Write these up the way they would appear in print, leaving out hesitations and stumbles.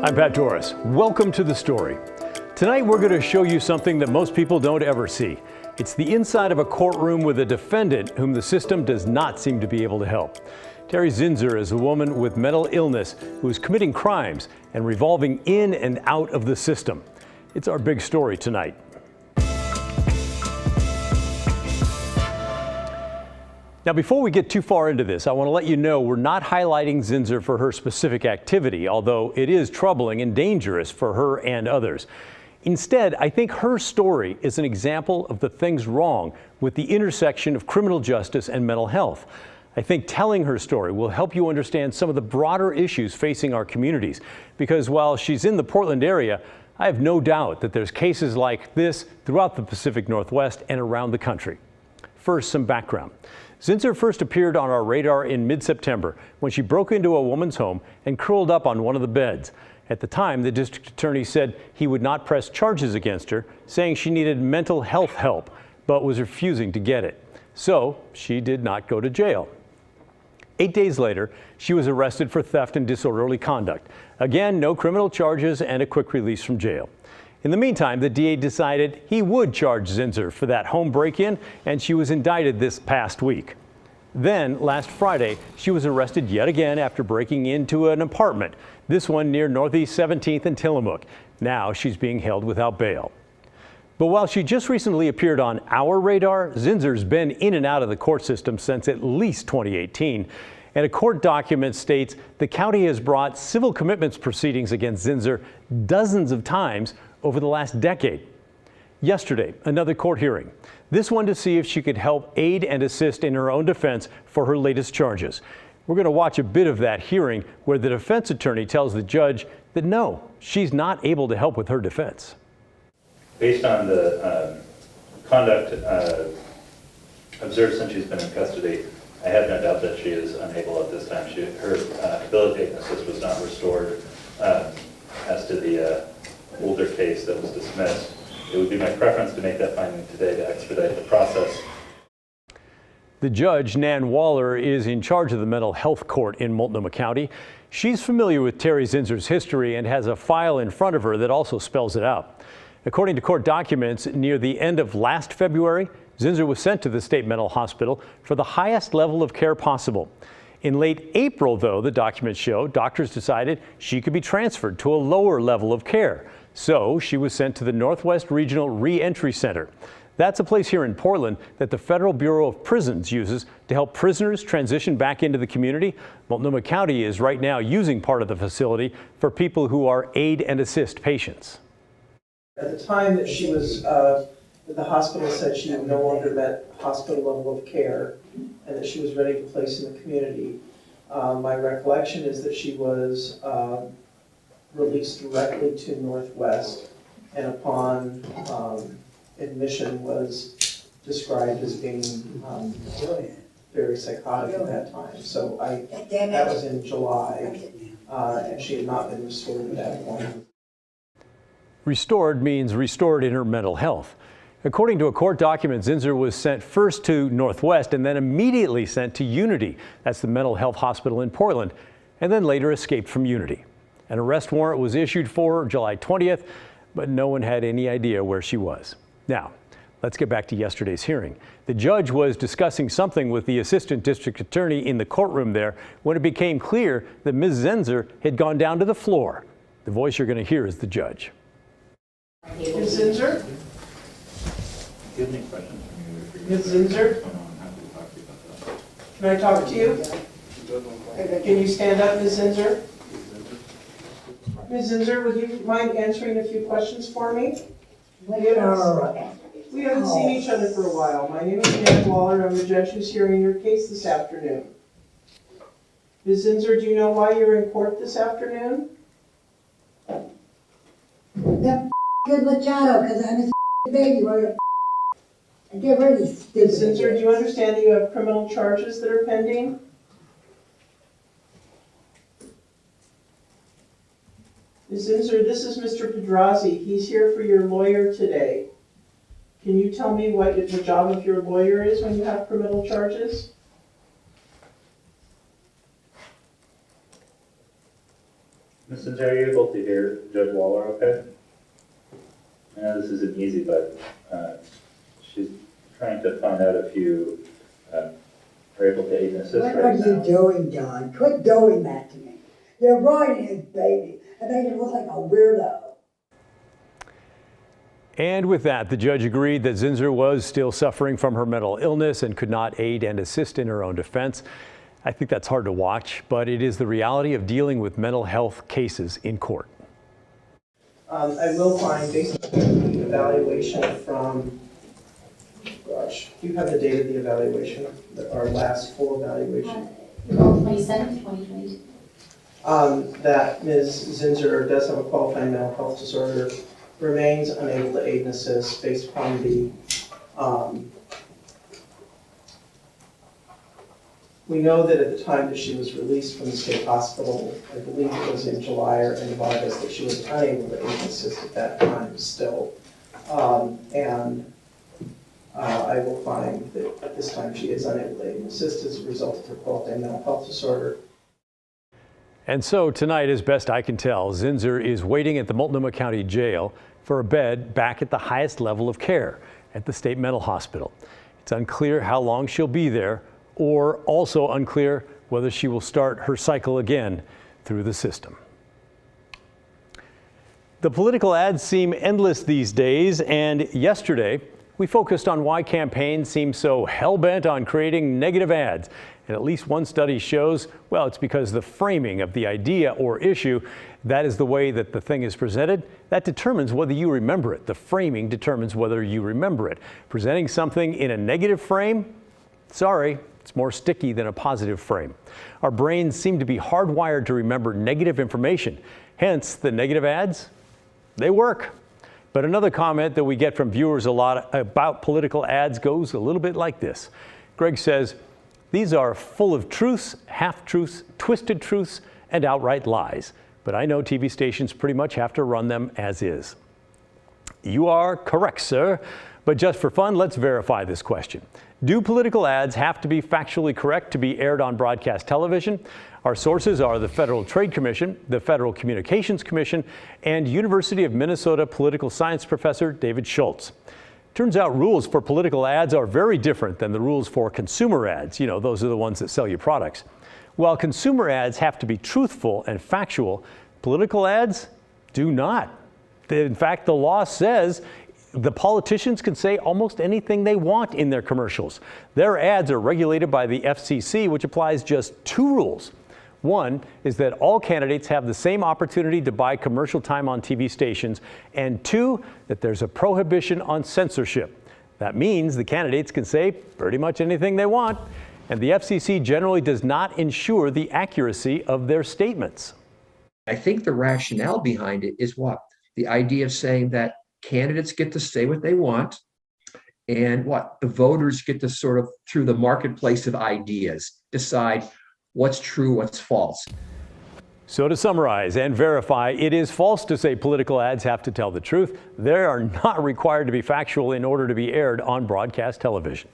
I'm Pat Doris. Welcome to The Story. Tonight we're going to show you something that most people don't ever see. It's the inside of a courtroom with a defendant whom the system does not seem to be able to help. Terri Zinzer is a woman with mental illness who is committing crimes and revolving in and out of the system. It's our big story tonight. Now, before we get too far into this, I want to let you know we're not highlighting Zinzer for her specific activity, although it is troubling and dangerous for her and others. Instead, I think her story is an example of the things wrong with the intersection of criminal justice and mental health. I think telling her story will help you understand some of the broader issues facing our communities, because while she's in the Portland area, I have no doubt that there's cases like this throughout the Pacific Northwest and around the country. First, some background. Zinzer first appeared on our radar in mid-September when she broke into a woman's home and curled up on one of the beds. At the time, the district attorney said he would not press charges against her, saying she needed mental health help, but was refusing to get it. So she did not go to jail. 8 days later, she was arrested for theft and disorderly conduct. Again, no criminal charges and a quick release from jail. In the meantime, the DA decided he would charge Zinzer for that home break-in, and she was indicted this past week. Then, last Friday, she was arrested yet again after breaking into an apartment, this one near Northeast 17th and Tillamook. Now she's being held without bail. But while she just recently appeared on our radar, Zinzer's been in and out of the court system since at least 2018. And a court document states the county has brought civil commitments proceedings against Zinzer dozens of times over the last decade. Yesterday, another court hearing, this one to see if she could help aid and assist in her own defense for her latest charges. We're going to watch a bit of that hearing where the defense attorney tells the judge that no, she's not able to help with her defense. Based on the conduct observed since she's been in custody, I have no doubt that she is unable at this time. Her ability to assist was not restored. As to the older case that was dismissed, it would be my preference to make that finding today to expedite the process. The judge, Nan Waller, is in charge of the mental health court in Multnomah County. She's familiar with Terri Zinzer's history and has a file in front of her that also spells it out. According to court documents, near the end of last February, Zinzer was sent to the state mental hospital for the highest level of care possible. In late April, though, the documents show doctors decided she could be transferred to a lower level of care. So she was sent to the Northwest Regional Reentry Center. That's a place here in Portland that the Federal Bureau of Prisons uses to help prisoners transition back into the community. Multnomah County is right now using part of the facility for people who are aid and assist patients. At the time that she was, the hospital said she no longer met hospital level of care and that she was ready to place in the community. My recollection is that she was released directly to Northwest, and upon admission was described as being very psychotic at that time. So that was in July, and she had not been restored at that point. Restored means restored in her mental health. According to a court document, Zinzer was sent first to Northwest and then immediately sent to Unity. That's the mental health hospital in Portland, and then later escaped from Unity. An arrest warrant was issued for her July 20th, but no one had any idea where she was. Now, let's get back to yesterday's hearing. The judge was discussing something with the assistant district attorney in the courtroom there when it became clear that Ms. Zinzer had gone down to the floor. The voice you're going to hear is the judge. Ms. Zinzer? Do you have any questions for me? Ms. Zinzer? I'm happy to talk to you about that. Can I talk to you? Can you stand up, Ms. Zinzer? Ms. Zinzer, would you mind answering a few questions for me? We haven't seen each other for a while. My name is Nan Waller. I'm the judge who's hearing your case this afternoon. Ms. Zinzer, do you know why you're in court this afternoon? That good Machado, because I'm a baby. I get ready, stupid. Ms. Zinzer, do you understand that you have criminal charges that are pending? Ms. Zinzer, this is Mr. Pedrazi. He's here for your lawyer today. Can you tell me what the job of your lawyer is when you have criminal charges? Ms. Zinzer, are you able to hear Judge Waller okay? I know this isn't easy, but she's trying to find out if you are able to aid and assist What right are you now. doing, John? Quit doing that to me. You're ruining his baby and making him look like a weirdo. And with that, the judge agreed that Zinzer was still suffering from her mental illness and could not aid and assist in her own defense. I think that's hard to watch, but it is the reality of dealing with mental health cases in court. I will find, based on the evaluation from, gosh, do you have the date of the evaluation, our last full evaluation? April 27th, 2022. That Ms. Zinzer does have a qualifying mental health disorder, remains unable to aid and assist based upon the, we know that at the time that she was released from the state hospital, I believe it was in July or end of August, that she was unable to aid and assist at that time still. I will find that at this time she is unable to aid and assist as a result of her qualifying mental health disorder. And so tonight, as best I can tell, Zinzer is waiting at the Multnomah County Jail for a bed back at the highest level of care at the state mental hospital. It's unclear how long she'll be there, or also unclear whether she will start her cycle again through the system. The political ads seem endless these days, and yesterday we focused on why campaigns seem so hell-bent on creating negative ads. And at least one study shows, well, it's because the framing of the idea or issue, that is the way that the thing is presented, that determines whether you remember it. The framing determines whether you remember it. Presenting something in a negative frame, sorry, it's more sticky than a positive frame. Our brains seem to be hardwired to remember negative information. Hence, the negative ads, they work. But another comment that we get from viewers a lot about political ads goes a little bit like this. Greg says, these are full of truths, half-truths, twisted truths, and outright lies. But I know TV stations pretty much have to run them as is. You are correct, sir. But just for fun, let's verify this question. Do political ads have to be factually correct to be aired on broadcast television? Our sources are the Federal Trade Commission, the Federal Communications Commission, and University of Minnesota political science professor David Schultz. Turns out rules for political ads are very different than the rules for consumer ads. You know, those are the ones that sell you products. While consumer ads have to be truthful and factual, political ads do not. In fact, the law says the politicians can say almost anything they want in their commercials. Their ads are regulated by the FCC, which applies just two rules. One is that all candidates have the same opportunity to buy commercial time on TV stations, and two, that there's a prohibition on censorship. That means the candidates can say pretty much anything they want, and the FCC generally does not ensure the accuracy of their statements. I think the rationale behind it is what? The idea of saying that candidates get to say what they want, and what? The voters get to sort of, through the marketplace of ideas, decide what's true, what's false. So to summarize and verify, it is false to say political ads have to tell the truth. They are not required to be factual in order to be aired on broadcast television.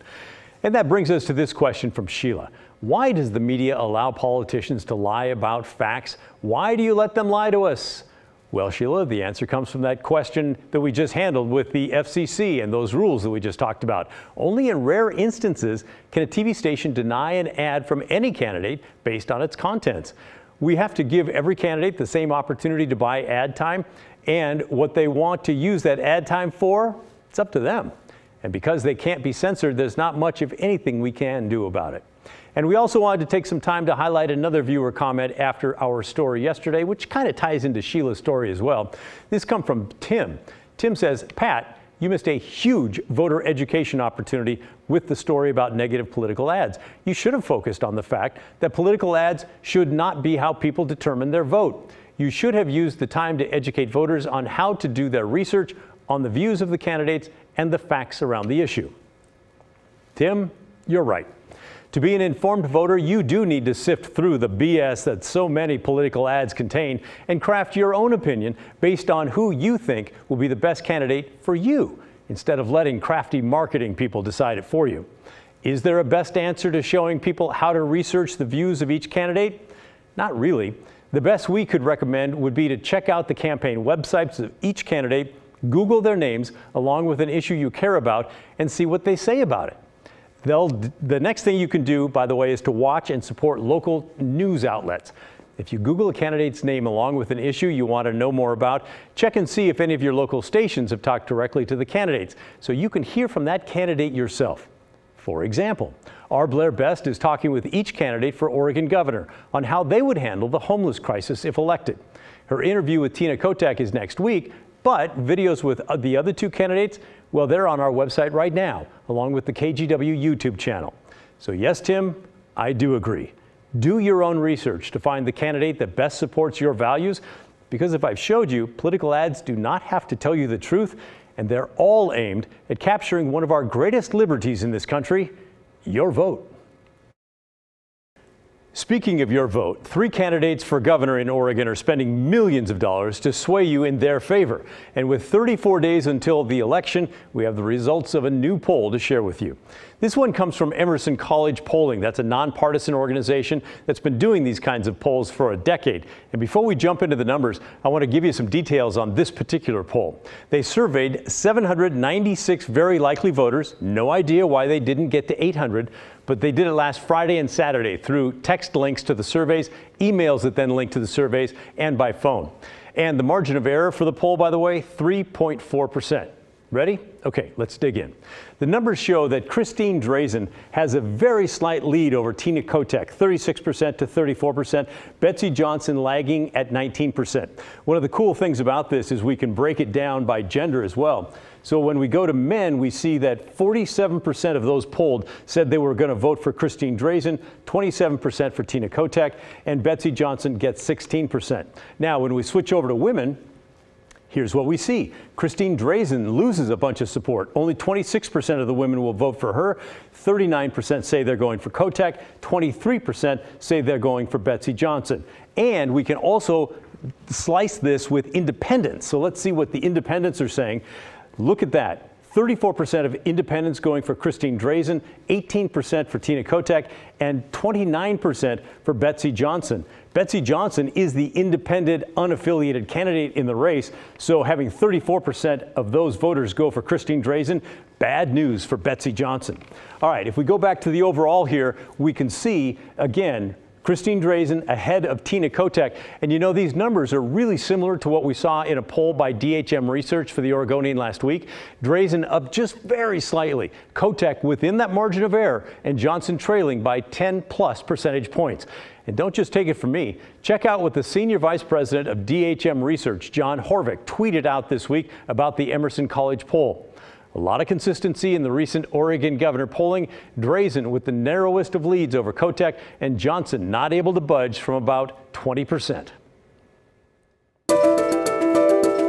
And that brings us to this question from Sheila. Why does the media allow politicians to lie about facts? Why do you let them lie to us? Well, Sheila, the answer comes from that question that we just handled with the FCC and those rules that we just talked about. Only in rare instances can a TV station deny an ad from any candidate based on its contents. We have to give every candidate the same opportunity to buy ad time, and what they want to use that ad time for, it's up to them. And because they can't be censored, there's not much of anything we can do about it. And we also wanted to take some time to highlight another viewer comment after our story yesterday, which kind of ties into Sheila's story as well. This comes from Tim. Tim says, Pat, you missed a huge voter education opportunity with the story about negative political ads. You should have focused on the fact that political ads should not be how people determine their vote. You should have used the time to educate voters on how to do their research on the views of the candidates and the facts around the issue. Tim, you're right. To be an informed voter, you do need to sift through the BS that so many political ads contain and craft your own opinion based on who you think will be the best candidate for you, instead of letting crafty marketing people decide it for you. Is there a best answer to showing people how to research the views of each candidate? Not really. The best we could recommend would be to check out the campaign websites of each candidate, Google their names along with an issue you care about, and see what they say about it. The next thing you can do, by the way, is to watch and support local news outlets. If you Google a candidate's name along with an issue you want to know more about, check and see if any of your local stations have talked directly to the candidates so you can hear from that candidate yourself. For example, our Blair Best is talking with each candidate for Oregon governor on how they would handle the homeless crisis if elected. Her interview with Tina Kotek is next week, but videos with the other two candidates, well, they're on our website right now, along with the KGW YouTube channel. So yes, Tim, I do agree. Do your own research to find the candidate that best supports your values, because if I've showed you, political ads do not have to tell you the truth, and they're all aimed at capturing one of our greatest liberties in this country, your vote. Speaking of your vote, 3 candidates for governor in Oregon are spending millions of dollars to sway you in their favor. And with 34 days until the election, we have the results of a new poll to share with you. This one comes from Emerson College Polling. That's a nonpartisan organization that's been doing these kinds of polls for a decade. And before we jump into the numbers, I want to give you some details on this particular poll. They surveyed 796 very likely voters. No idea why they didn't get to 800. But they did it last Friday and Saturday through text links to the surveys, emails that then link to the surveys, and by phone. And the margin of error for the poll, by the way, 3.4%. Ready? Okay, let's dig in. The numbers show that Christine Drazen has a very slight lead over Tina Kotek, 36% to 34%. Betsy Johnson lagging at 19%. One of the cool things about this is we can break it down by gender as well. So when we go to men, we see that 47% of those polled said they were going to vote for Christine Drazen, 27% for Tina Kotek, and Betsy Johnson gets 16%. Now, when we switch over to women, here's what we see. Christine Drazen loses a bunch of support. Only 26% of the women will vote for her. 39% say they're going for Kotek. 23% say they're going for Betsy Johnson. And we can also slice this with independents. So let's see what the independents are saying. Look at that. 34% of independents going for Christine Drazen, 18% for Tina Kotek, and 29% for Betsy Johnson. Betsy Johnson is the independent, unaffiliated candidate in the race, so having 34% of those voters go for Christine Drazen, bad news for Betsy Johnson. All right, if we go back to the overall here, we can see, again, Christine Drazen ahead of Tina Kotek. And you know, these numbers are really similar to what we saw in a poll by DHM Research for the Oregonian last week. Drazen up just very slightly. Kotek within that margin of error, and Johnson trailing by 10 plus percentage points. And don't just take it from me. Check out what the Senior Vice President of DHM Research, John Horvick, tweeted out this week about the Emerson College poll. A lot of consistency in the recent Oregon governor polling. Drazen with the narrowest of leads over Kotek, and Johnson not able to budge from about 20%.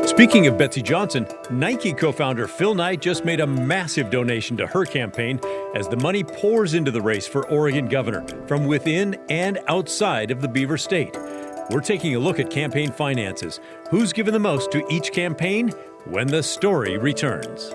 Speaking of Betsy Johnson, Nike co-founder Phil Knight just made a massive donation to her campaign as the money pours into the race for Oregon governor from within and outside of the Beaver State. We're taking a look at campaign finances. Who's given the most to each campaign? When the story returns.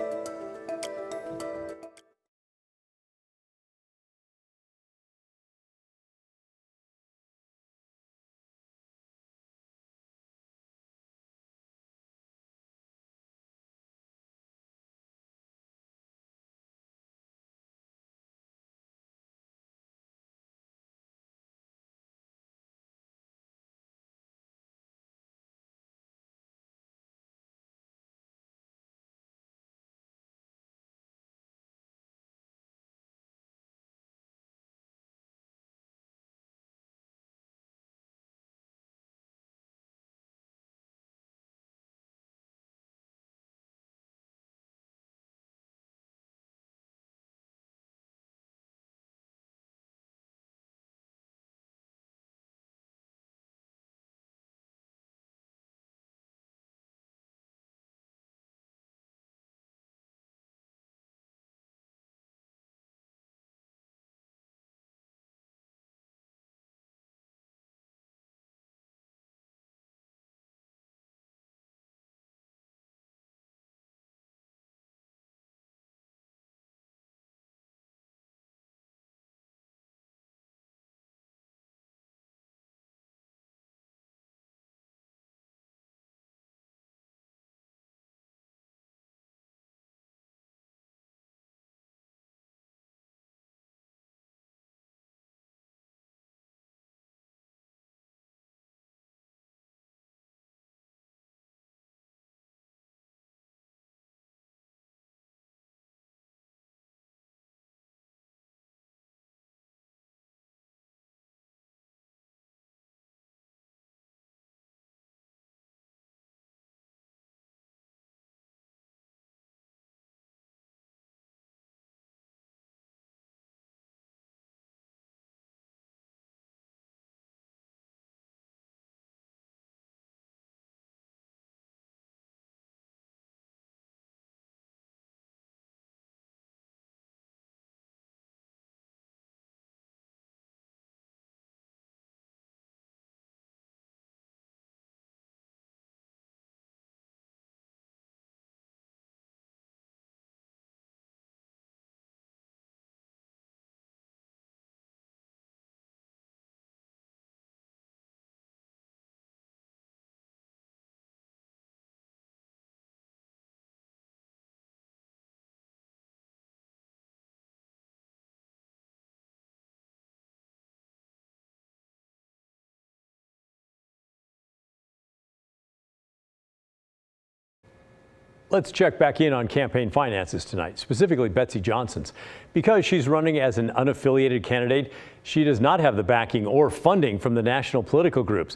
Let's check back in on campaign finances tonight, specifically Betsy Johnson's. Because she's running as an unaffiliated candidate, she does not have the backing or funding from the national political groups.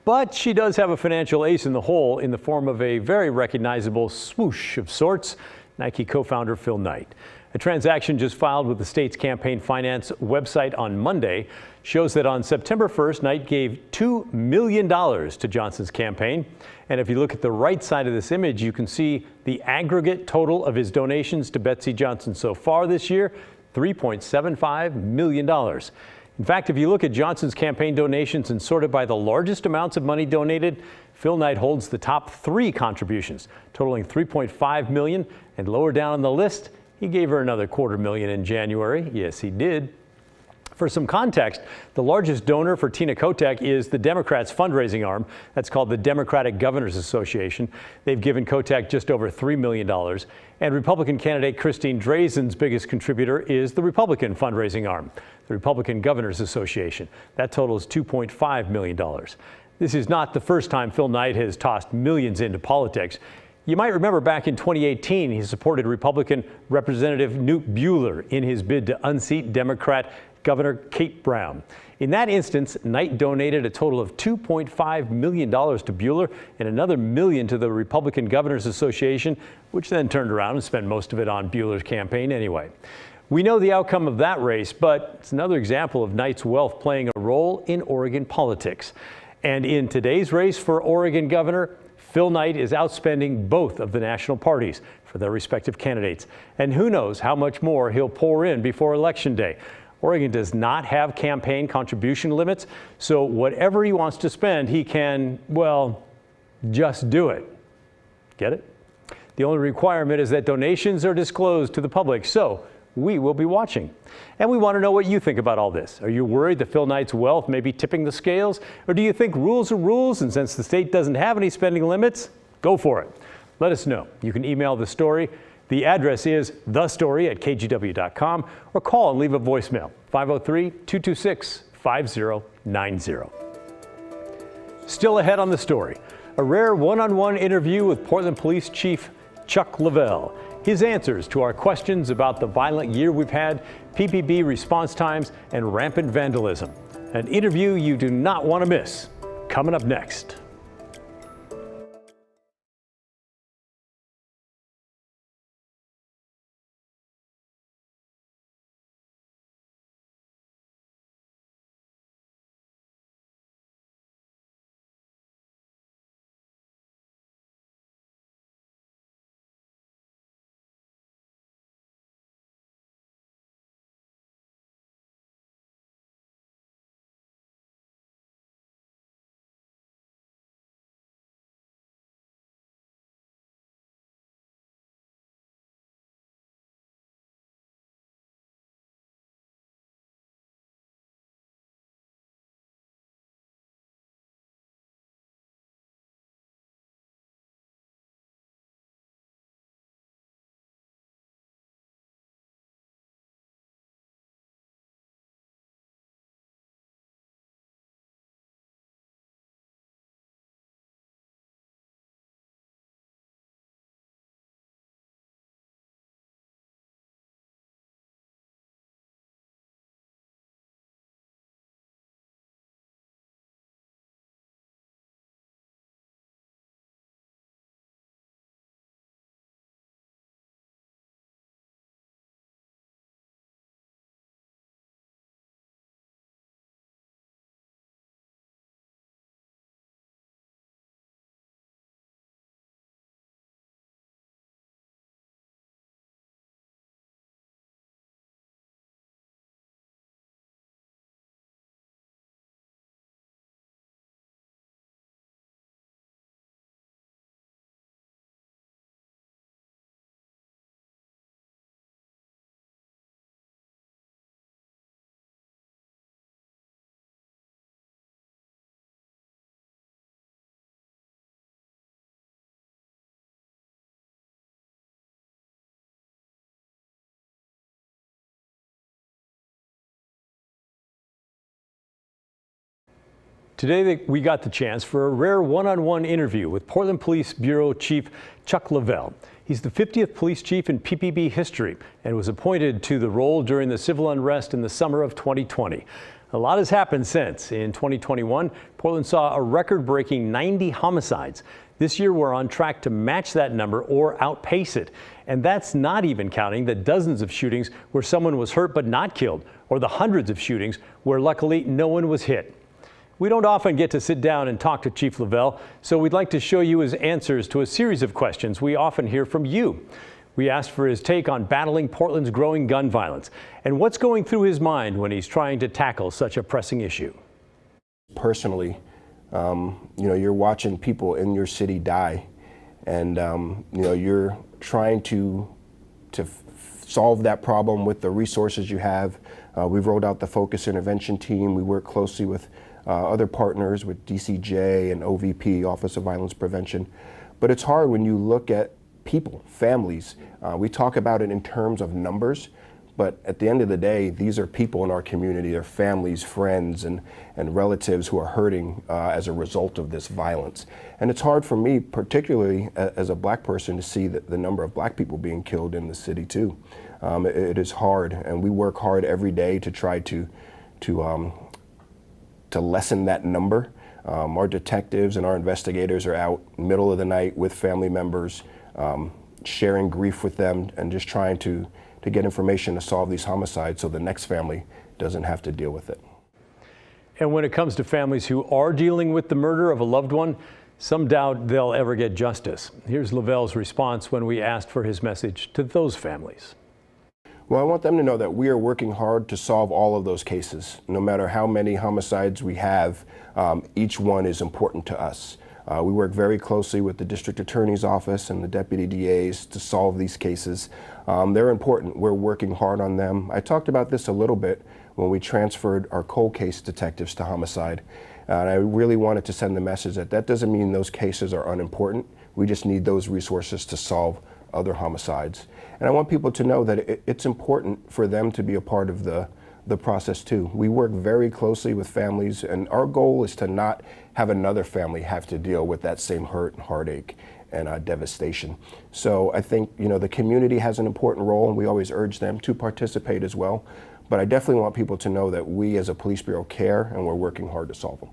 But she does have a financial ace in the hole in the form of a very recognizable swoosh of sorts, Nike co-founder Phil Knight. A transaction just filed with the state's campaign finance website on Monday shows that on September 1st, Knight gave $2 million to Johnson's campaign. And if you look at the right side of this image, you can see the aggregate total of his donations to Betsy Johnson so far this year, $3.75 million. In fact, if you look at Johnson's campaign donations and sort it by the largest amounts of money donated, Phil Knight holds the top 3 contributions, totaling $3.5 million. And lower down on the list, he gave her another $250,000 in January. Yes, he did. For some context, the largest donor for Tina Kotek is the Democrats' fundraising arm. That's called the Democratic Governors Association. They've given Kotek just over $3 million. And Republican candidate Christine Drazen's biggest contributor is the Republican fundraising arm, the Republican Governors Association. That totals $2.5 million. This is not the first time Phil Knight has tossed millions into politics. You might remember back in 2018, he supported Republican Representative Newt Buehler in his bid to unseat Democrat Governor Kate Brown. In that instance, Knight donated a total of $2.5 million to Buehler and another $1 million to the Republican Governors Association, which then turned around and spent most of it on Buehler's campaign anyway. We know the outcome of that race, but it's another example of Knight's wealth playing a role in Oregon politics. And in today's race for Oregon governor, Phil Knight is outspending both of the national parties for their respective candidates. And who knows how much more he'll pour in before Election Day. Oregon does not have campaign contribution limits, so whatever he wants to spend, he can, well, just do it. Get it? The only requirement is that donations are disclosed to the public, so we will be watching. And we want to know what you think about all this. Are you worried that Phil Knight's wealth may be tipping the scales? Or do you think rules are rules, and since the state doesn't have any spending limits, go for it? Let us know. You can email the story. The address is thestory@kgw.com, or call and leave a voicemail, 503-226-5090. Still ahead on the story, a rare one-on-one interview with Portland Police Chief Chuck Lavelle. His answers to our questions about the violent year we've had, PPB response times, and rampant vandalism. An interview you do not want to miss. Coming up next. Today, we got the chance for a rare one-on-one interview with Portland Police Bureau Chief Chuck Lavelle. He's the 50th police chief in PPB history and was appointed to the role during the civil unrest in the summer of 2020. A lot has happened since. In 2021, Portland saw a record-breaking 90 homicides. This year, we're on track to match that number or outpace it. And that's not even counting the dozens of shootings where someone was hurt but not killed, or the hundreds of shootings where luckily no one was hit. We don't often get to sit down and talk to Chief Lavelle, so we'd like to show you his answers to a series of questions we often hear from you. We asked for his take on battling Portland's growing gun violence and what's going through his mind when he's trying to tackle such a pressing issue. Personally, you're watching people in your city die, and you're trying to solve that problem with the resources you have. We've rolled out the Focus Intervention Team. We work closely with other partners, with DCJ and OVP, Office of Violence Prevention. But it's hard when you look at people, families. We talk about it in terms of numbers, but at the end of the day, these are people in our community. They're families, friends, and relatives who are hurting as a result of this violence. And it's hard for me, particularly as a black person, to see the number of black people being killed in the city too. It is hard, and we work hard every day to try to lessen that number. Our detectives and our investigators are out middle of the night with family members, sharing grief with them and just trying to get information to solve these homicides so the next family doesn't have to deal with it. And when it comes to families who are dealing with the murder of a loved one, some doubt they'll ever get justice. Here's Lavelle's response when we asked for his message to those families. Well, I want them to know that we are working hard to solve all of those cases. No matter how many homicides we have, each one is important to us. We work very closely with the district attorney's office and the deputy DAs to solve these cases. They're important. We're working hard on them. I talked about this a little bit when we transferred our cold case detectives to homicide. And I really wanted to send the message that that doesn't mean those cases are unimportant. We just need those resources to solve other homicides. And I want people to know that it's important for them to be a part of the process too. We work very closely with families, and our goal is to not have another family have to deal with that same hurt and heartache and devastation. So I think the community has an important role, and we always urge them to participate as well. But I definitely want people to know that we as a police bureau care, and we're working hard to solve them.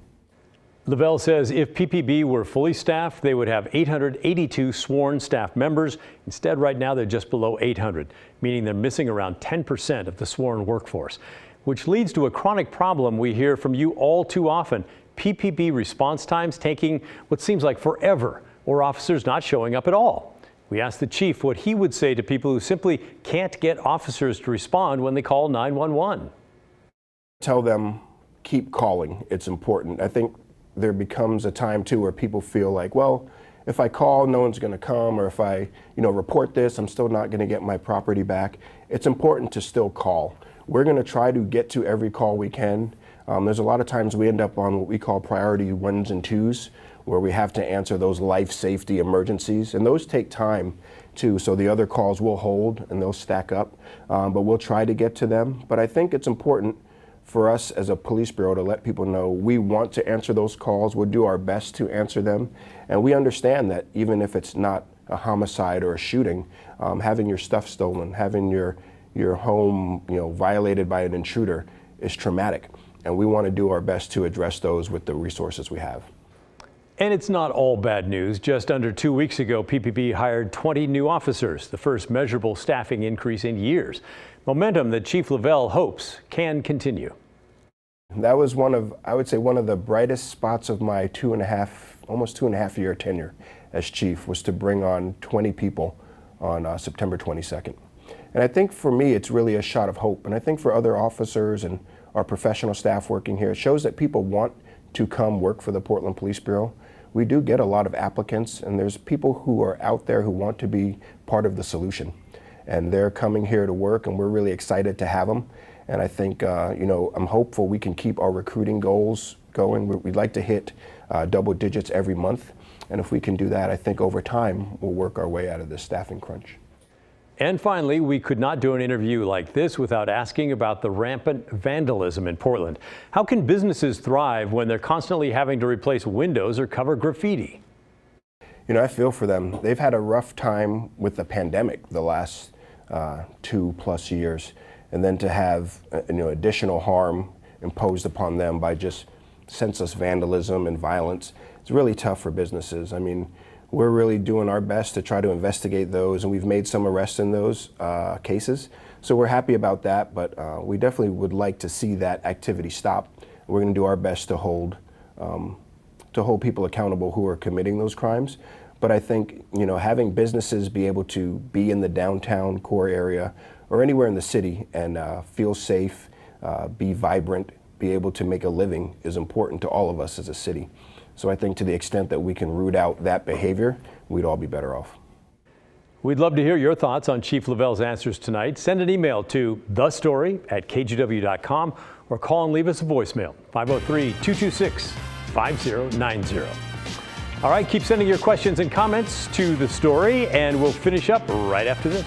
Lavelle says if PPB were fully staffed, they would have 882 sworn staff members. Instead, right now, they're just below 800, meaning they're missing around 10% of the sworn workforce, which leads to a chronic problem we hear from you all too often: PPB response times taking what seems like forever, or officers not showing up at all. We asked the chief what he would say to people who simply can't get officers to respond when they call 911. Tell them, keep calling. It's important. I think there becomes a time too where people feel like, well, if I call, no one's going to come, or if I, report this, I'm still not going to get my property back. It's important to still call. We're going to try to get to every call we can. There's a lot of times we end up on what we call priority 1s and 2s, where we have to answer those life safety emergencies, and those take time too. So the other calls will hold and they'll stack up, but we'll try to get to them. But I think it's important for us as a police bureau to let people know we want to answer those calls. We'll do our best to answer them. And we understand that even if it's not a homicide or a shooting, having your stuff stolen, having your home violated by an intruder is traumatic. And we want to do our best to address those with the resources we have. And it's not all bad news. Just under 2 weeks ago, PPB hired 20 new officers, the first measurable staffing increase in years. Momentum that Chief Lavelle hopes can continue. That was I would say one of the brightest spots of my almost two and a half year tenure as chief, was to bring on 20 people on September 22nd. And I think for me, it's really a shot of hope. And I think for other officers and our professional staff working here, it shows that people want to come work for the Portland Police Bureau. We do get a lot of applicants, and there's people who are out there who want to be part of the solution. And they're coming here to work, and we're really excited to have them. And I think, I'm hopeful we can keep our recruiting goals going. We'd like to hit double digits every month. And if we can do that, I think over time, we'll work our way out of this staffing crunch. And finally, we could not do an interview like this without asking about the rampant vandalism in Portland. How can businesses thrive when they're constantly having to replace windows or cover graffiti? I feel for them. They've had a rough time with the pandemic the last 2+ years, and then to have additional harm imposed upon them by just senseless vandalism and violence, it's really tough for businesses. I mean, we're really doing our best to try to investigate those, and we've made some arrests in those cases. So we're happy about that, but we definitely would like to see that activity stop. We're going to do our best to hold people accountable who are committing those crimes. But I think, having businesses be able to be in the downtown core area or anywhere in the city and feel safe, be vibrant, be able to make a living is important to all of us as a city. So I think to the extent that we can root out that behavior, we'd all be better off. We'd love to hear your thoughts on Chief Lavelle's answers tonight. Send an email to thestory@kgw.com or call and leave us a voicemail, 503-226-5090. All right, keep sending your questions and comments to The Story, and we'll finish up right after this.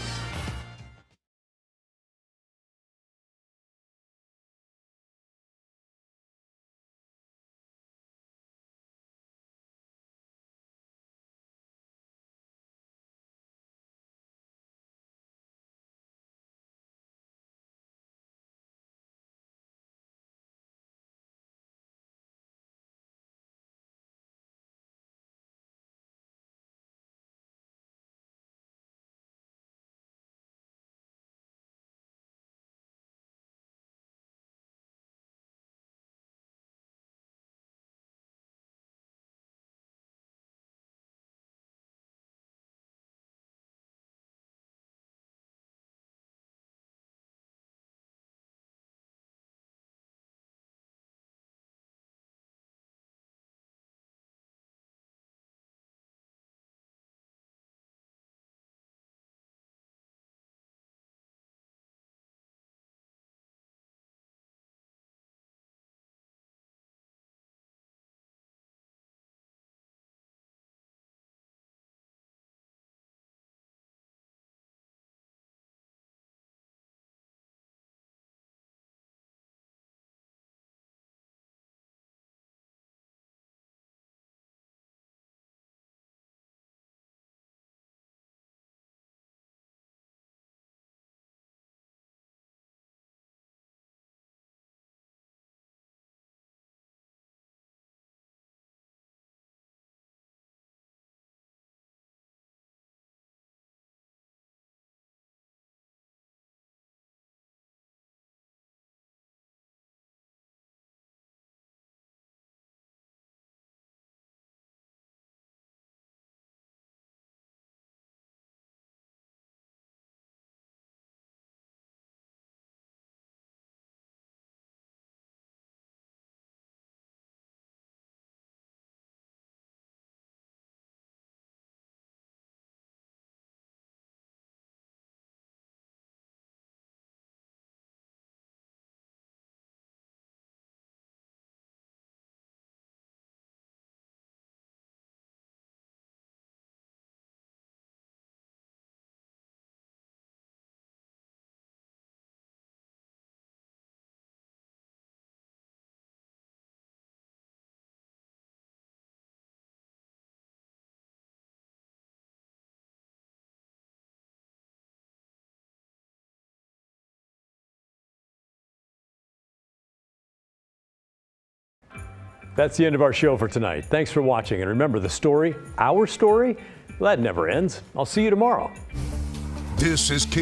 That's the end of our show for tonight. Thanks for watching. And remember, The Story, our story, well, that never ends. I'll see you tomorrow. This is